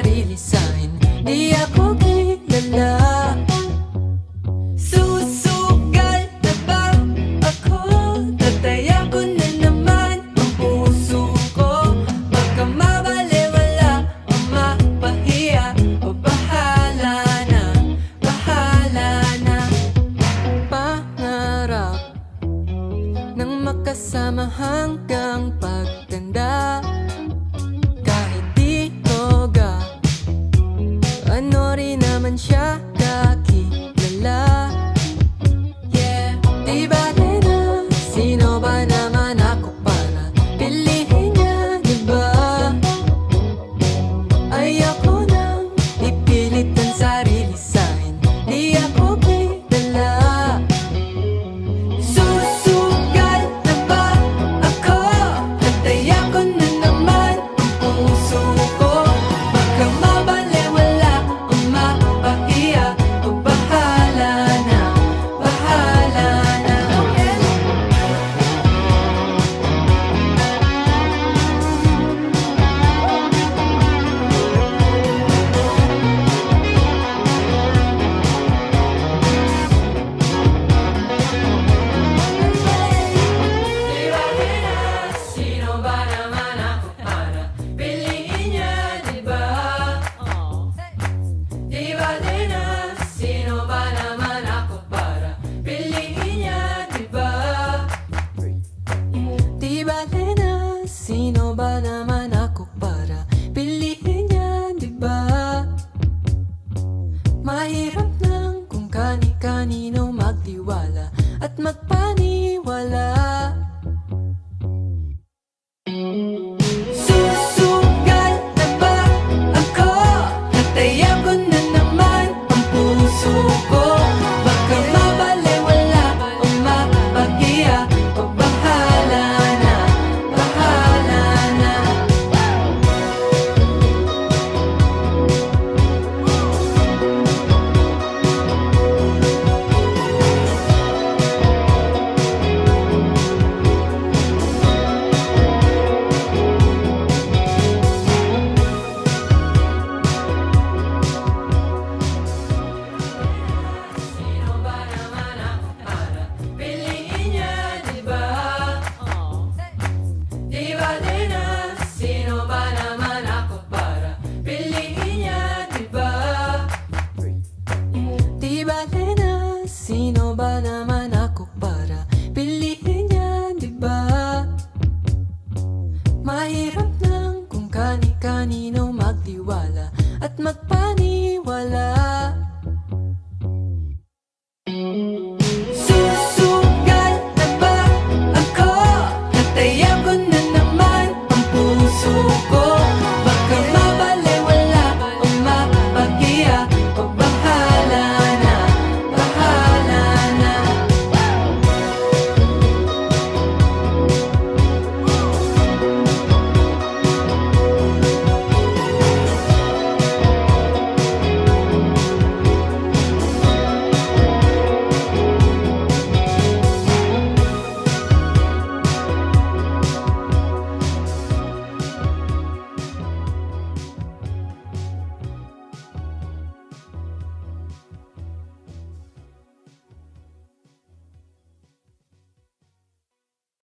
sarili sa'kin, di ako kilala. Susugal na ba ako? Tataya ko na naman ang puso ko. Baka mabalewala o mapahiya, o bahala na, bahala na. Pangarap nang makasama hanggang pagtanda. Kahit di toga, ano rin naman siya kakilala. Yeah, di bale na sino ba naman ako para piliin niya, di ba? Ayoko nang ipilit ang sarili sa'kin, di ako kilala. Susugal na ba ako? Tataya ko na naman ang puso ko. Baka mabalewala o mapahiya, o bahala na, bahala na. Di bale na sino ba naman ako para piliin niya, di ba? Di bale na sino ba naman ako para piliin niya, di ba? Di bale na sino ba naman ako para piliin niya, di ba? Mahirap nang kung kani-kanino magtiwala at magpaniwala. Susugal na ba ako? Tataya ko na naman ang puso ko. Baka mabalewala o mapahiya, o bahala na, bahala na. Sino ba naman ako para piliin niya, di ba? Di bale na sino ba naman ako para piliin niya, di ba? Di bale na sino ba naman ako para piliin niya, di ba? Mahirap nang kung kani-kanino magtiwala at magpaniwala.